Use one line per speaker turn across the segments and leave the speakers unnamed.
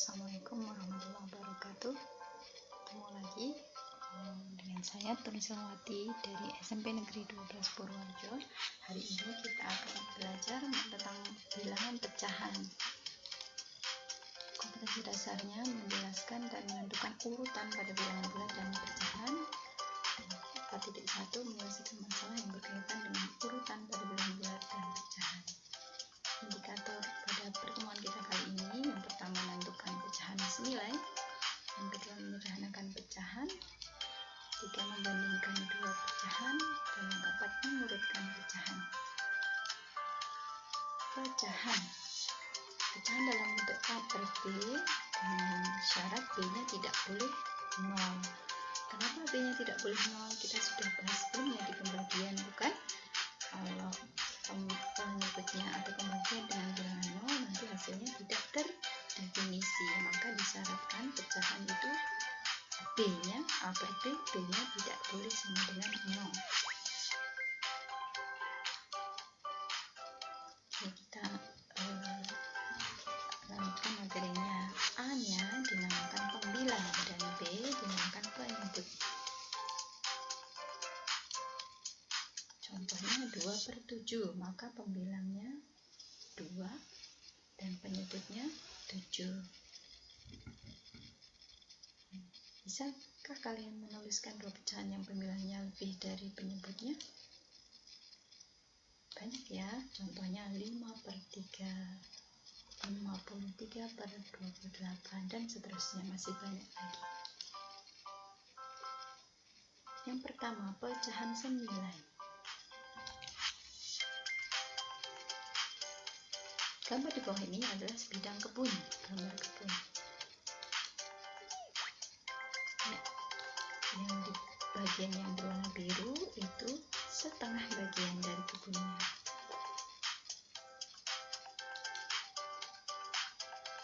Assalamualaikum warahmatullahi wabarakatuh. Ketemu lagi dengan saya Tulisanwati dari SMP Negeri 12 Purworejo. Hari ini kita akan belajar tentang bilangan pecahan. Kompetensi dasarnya menjelaskan dan menentukan urutan pada bilangan bulat dan pecahan. 4.1 menyelesaikan masalah yang berkaitan dengan urutan pada bilangan bulat dan pecahan. Indikator pada pertemuan kita kali ini, yang pertama menentukan pecahan senilai, yang kedua menyederhanakan pecahan, tiga membandingkan dua pecahan, dan yang keempat mengurutkan pecahan. Pecahan dalam bentuk A per B dengan syarat B-nya tidak boleh 0. Kenapa B-nya tidak boleh 0? Kita sudah bahas sebelumnya di pembagian, bukan? Kalau penyebutnya atau pembagian dengan bilangan 0 nanti hasilnya tidak terdefinisi, maka disyaratkan pecahan itu B-nya A per B, B-nya tidak boleh sama dengan 0. Oke, kita lanjutkan materinya. A-nya dinamakan pembilang dan B dinamakan penyebut. Contohnya 2/7, maka pembilangnya 2 dan penyebutnya 7. Bisakah kalian menuliskan dua pecahan yang pembilangnya lebih dari penyebutnya? Banyak ya, contohnya 5/3, 53/28, dan seterusnya, masih banyak lagi. Yang pertama, pecahan senilai. Gambar di bawah ini adalah sebidang kebun, gambar kebun. Ya, yang di bagian yang berwarna biru itu setengah bagian dari kebunnya.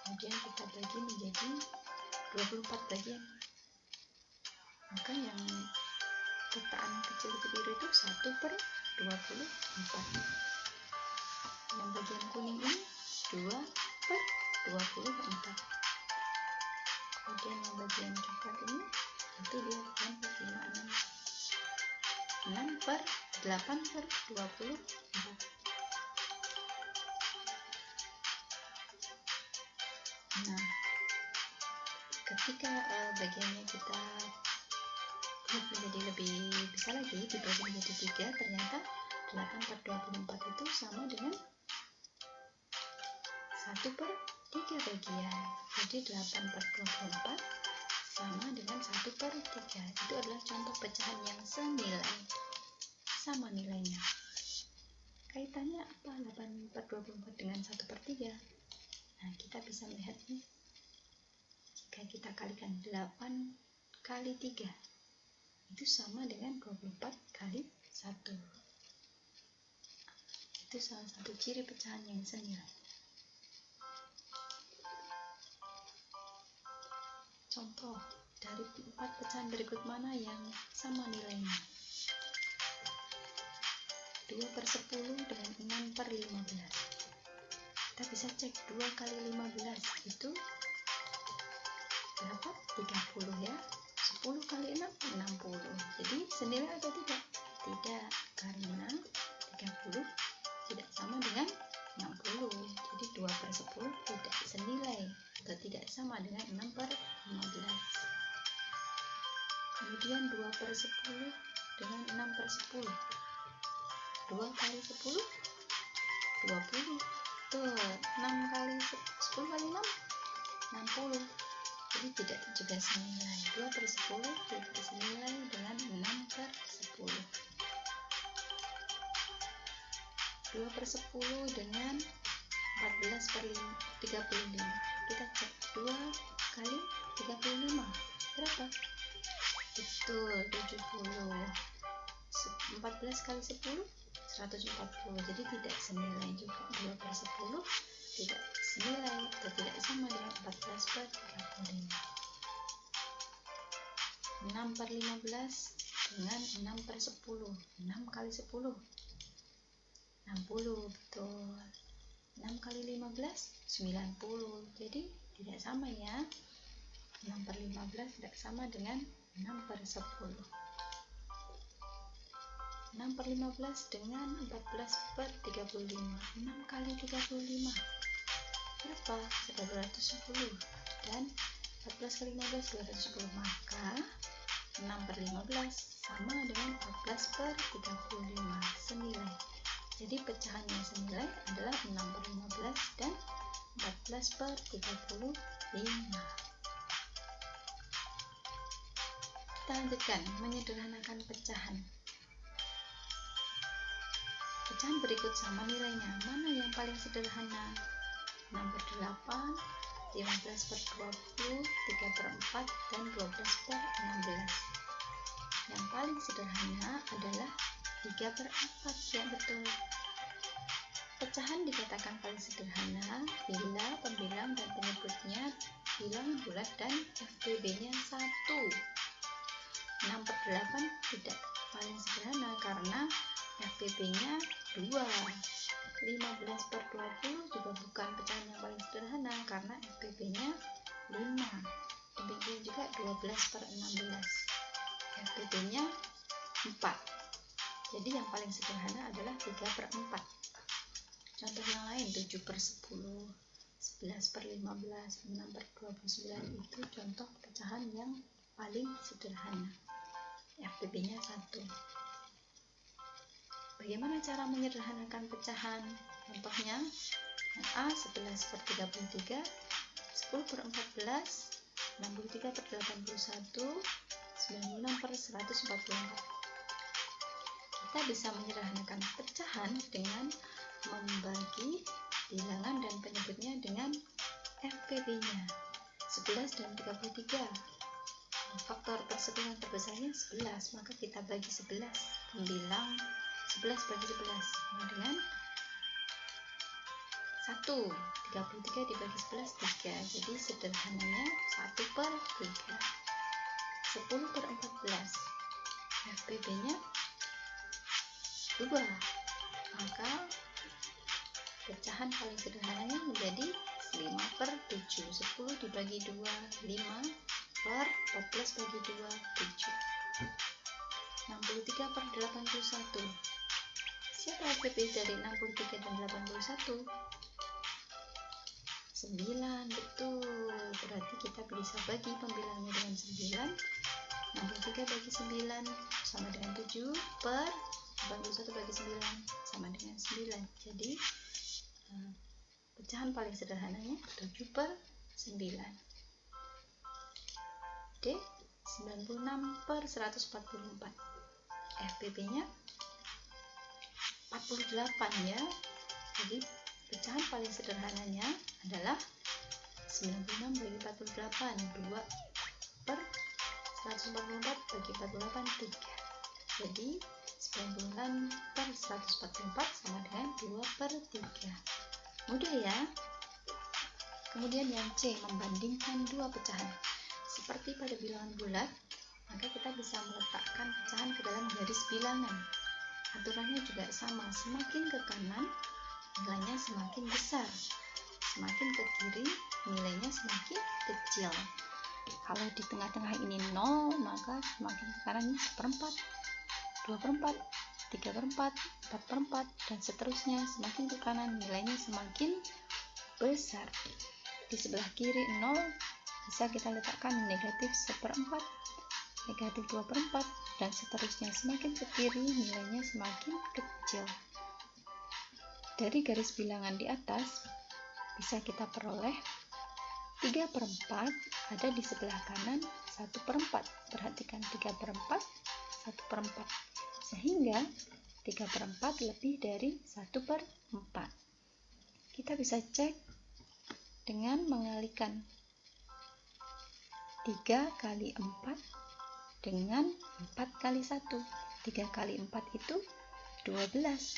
Kemudian kita bagi menjadi 24 bagian. Maka yang petaan kecil itu biru itu 1/24. Yang bagian kuning ini 2/24. Kemudian yang bagian coklat ini nanti dia akan bagi 6/8/24. Nah, ketika bagiannya kita buat menjadi lebih besar lagi, dibagi menjadi 3, ternyata 8/24 itu sama dengan 1/3 bagian. Jadi 8/24 sama dengan 1/3. Itu adalah contoh pecahan yang senilai, sama nilainya. Kaitannya apa 8/24 dengan 1/3? Nah, kita bisa melihatnya. Jika kita kalikan 8 kali 3 itu sama dengan 24 kali 1. Itu salah satu ciri pecahan yang senilai. Contoh, dari 4 pecahan berikut mana yang sama nilainya? 2/10 dengan 6/15. Kita bisa cek 2 kali 15 itu berapa? 30 ya. 10 kali 6, 60. Jadi senilai atau tidak? Tidak, karena 30 tidak sama dengan 60. Jadi 2/10 tidak senilai atau tidak sama dengan 6/15. Kemudian 2/10 dengan 6/10. 2 kali 10 20. Tuh, 6 kali 10 kali 6 60. Jadi tidak juga senilai. 2/10 tidak senilai dengan 6/10. 2/10 dengan 14/35. Kita cek 2 kali 35 berapa? Betul, 70. 14 kali 10 140. Jadi tidak senilai juga. 2/10 tidak senilai atau tidak sama dengan 14/35. 6/15 dengan 6/10. 6 kali 10 60. Betul. 6 kali 15 90. Jadi tidak sama ya. 6/15 tidak sama dengan 6/10. 6/15 dengan 14/35. 6 kali 35 berapa? 210. Dan 14 kali 15 210. Maka 6/15 sama dengan 14/35 senilai. Jadi pecahannya senilai adalah 6/15 dan 14/35. Kita lanjutkan menyederhanakan pecahan. Pecahan berikut sama nilainya. Mana yang paling sederhana? 6/8, 15/20, 3/4, dan 12/16. Yang paling sederhana adalah 3/4. Ya, betul. Pecahan dikatakan paling sederhana bila pembilang dan penyebutnya bilangan bulat dan FPB-nya 1. 6/8 tidak paling sederhana karena FPB-nya 2. 15/20 juga bukan pecahan yang paling sederhana karena FPB-nya 5. Demikian juga 12/16. FPB-nya 4. Jadi yang paling sederhana adalah 3/4. Contoh yang lain 7/10, 11/15, 6/29 itu contoh pecahan yang paling sederhana. FPB-nya 1. Bagaimana cara menyederhanakan pecahan? Contohnya yang A 11/33, 10/14, 63/81, 96/144. Kita bisa menyederhanakan pecahan dengan membagi bilangan dan penyebutnya dengan FPB-nya 11 dan 33. Faktor persatuan terbesarnya 11, maka kita bagi 11. Pembilang 11 bagi 11 sama dengan 1. 33 dibagi 11 3. Jadi sederhananya 1/3. 10/14. FPB-nya 2. Maka pecahan paling sederhananya menjadi 5/7. 10 dibagi 2 5/14 bagi 2 7. 63/81. Siapa FPB dari 63 dan 81? 9. Betul. Berarti kita bisa bagi pembilangnya dengan 9. 63 bagi 9 sama dengan 7 per 81 bagi 9 sama dengan 9. Jadi pecahan paling sederhananya 7/9. D 96/144. FPB-nya 48 ya. Jadi pecahan paling sederhananya adalah 96 bagi 48, 2/144 bagi 48 3. Jadi 96/144 sama dengan 2/3. Mudah ya. Kemudian yang C, membandingkan dua pecahan. Seperti pada bilangan bulat, maka kita bisa meletakkan pecahan ke dalam garis bilangan. Aturannya juga sama, semakin ke kanan nilainya semakin besar, semakin ke kiri nilainya semakin kecil. Kalau di tengah-tengah ini 0, maka semakin ke kanannya 1/4, 2/4, 3/4, 4/4, dan seterusnya. Semakin ke kanan nilainya semakin besar. Di sebelah kiri 0 bisa kita letakkan negatif 1/4, negatif 2/4, dan seterusnya. Semakin ke kiri nilainya semakin kecil. Dari garis bilangan di atas bisa kita peroleh 3/4 ada di sebelah kanan 1/4. Perhatikan 3/4, 1/4. Sehingga 3/4 lebih dari 1/4. Kita bisa cek dengan mengalihkan 3 kali 4 dengan 4 kali 1. 3 kali 4 itu 12.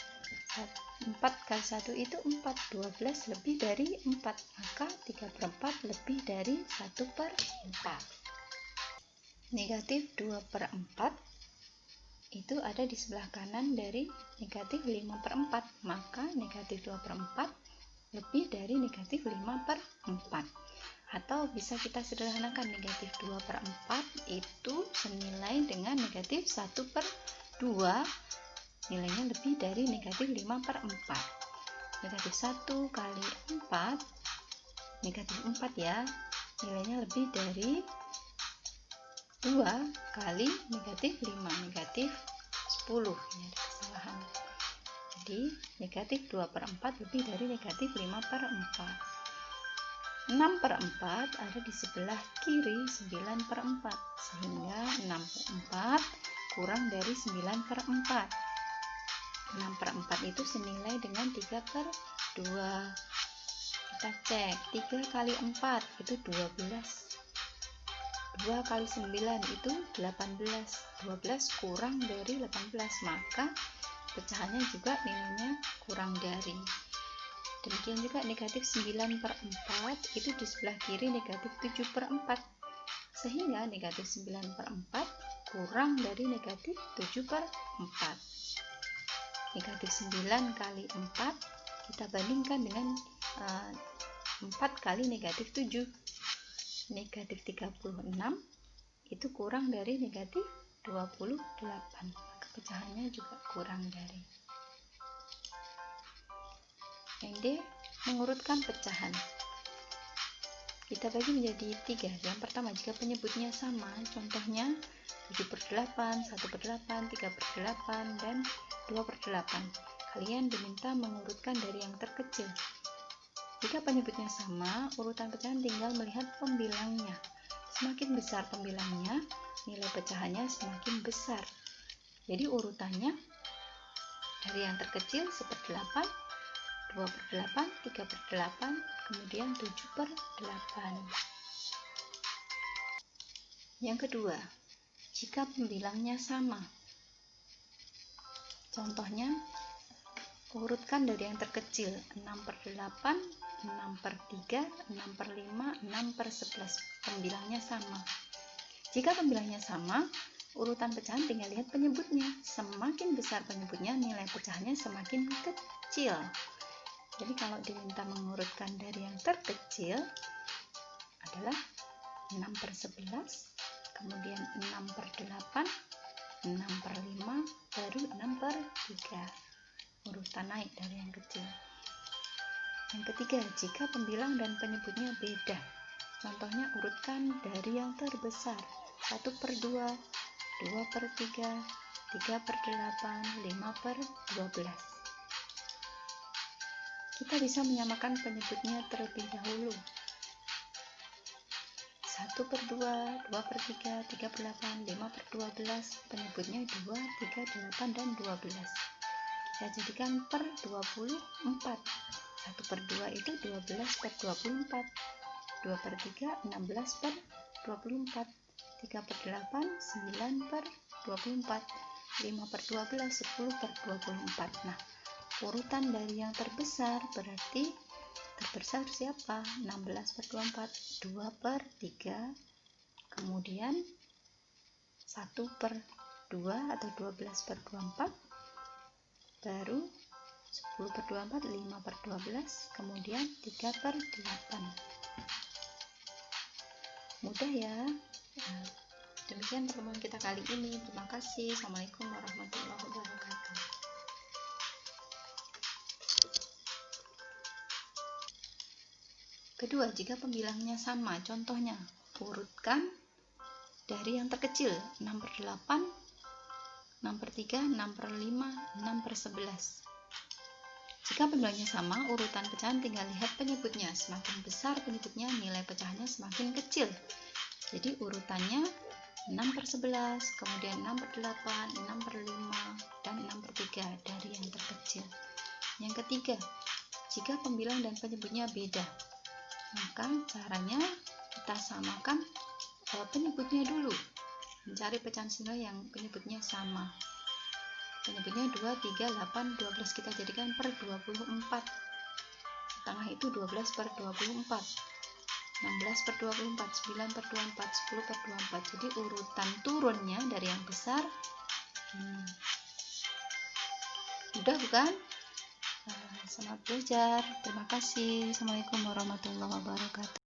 4 kali 1 itu 4. 12 lebih dari 4. Maka 3/4 lebih dari 1/4. Negatif 2/4 itu ada di sebelah kanan dari negatif 5/4. Maka negatif 2/4 lebih dari negatif 5/4. Atau bisa kita sederhanakan, negatif 2/4 itu senilai dengan negatif 1/2, nilainya lebih dari negatif 5/4. Negatif 1 kali 4, negatif 4 ya, nilainya lebih dari 2 kali negatif 5, negatif 10. Ini ada kesalahan. Jadi negatif 2/4 lebih dari negatif 5/4. 6/4 ada di sebelah kiri 9/4, sehingga 6/4 kurang dari 9/4. 6/4 itu senilai dengan 3/2. Kita cek, 3 kali 4 itu 12, 2 kali 9 itu 18, 12 kurang dari 18, maka pecahannya juga nilainya kurang dari. Demikian juga negatif 9/4 itu di sebelah kiri negatif 7/4, sehingga negatif 9/4 kurang dari negatif 7/4. Negatif 9 kali 4 kita bandingkan dengan 4 kali negatif 7, negatif 36 itu kurang dari negatif 28, maka pecahannya juga kurang dari. Yang D, mengurutkan pecahan. Kita bagi menjadi 3. Yang pertama, jika penyebutnya sama, contohnya 7/8, 1/8, 3/8, dan 2/8. Kalian diminta mengurutkan dari yang terkecil. Jika penyebutnya sama, urutan pecahan tinggal melihat pembilangnya. Semakin besar pembilangnya, nilai pecahannya semakin besar. Jadi urutannya dari yang terkecil 1/8, 2/8, 3/8, kemudian 7/8. Yang kedua, jika pembilangnya sama. Contohnya, urutkan dari yang terkecil 6/8, 6/3, 6/5, 6/11. Pembilangnya sama. Jika pembilangnya sama, urutan pecahan tinggal lihat penyebutnya. Semakin besar penyebutnya, nilai pecahannya semakin kecil. Jadi kalau diminta mengurutkan dari yang terkecil adalah 6/11, kemudian 6/8, 6/5, baru 6/3. Urutan naik dari yang kecil. Yang ketiga, jika pembilang dan penyebutnya beda. Contohnya, urutkan dari yang terbesar 1/2, 2/3, 3/8, 5/12. Kita bisa menyamakan penyebutnya terlebih dahulu. 1/2, 2/3, 3/8, 5/12, penyebutnya 2, 3, 8, dan 12. Kita jadikan per 24. 1/2 itu 12/24, 2/3 16/24, 3/8 9/24, 5/12 10/24. Nah, urutan dari yang terbesar berarti terbesar siapa? 16/24, 2/3, kemudian 1/2 atau 12/24, baru 10/24, 5/12, kemudian 3/8. Mudah ya. Nah, demikian pertemuan kita kali ini. Terima kasih. Assalamualaikum warahmatullahi wabarakatuh. Kedua, jika pembilangnya sama, contohnya urutkan dari yang terkecil 6/8, 6/3, 6/5, 6/11. Jika pembilangnya sama, urutan pecahan tinggal lihat penyebutnya. Semakin besar penyebutnya, nilai pecahannya semakin kecil. Jadi urutannya 6/11, kemudian 6/8, 6/5, dan 6/3 dari yang terkecil. Yang ketiga, jika pembilang dan penyebutnya beda, maka caranya kita samakan penyebutnya dulu. Mencari pecahan senilai yang penyebutnya sama. Penyebutnya 2, 3, 8, 12 kita jadikan per 24. Setengah itu 12/24. 16/24, 9/24, 10/24. Jadi urutan turunnya dari yang besar. Mudah bukan? Selamat belajar. Terima kasih. Assalamualaikum warahmatullahi wabarakatuh.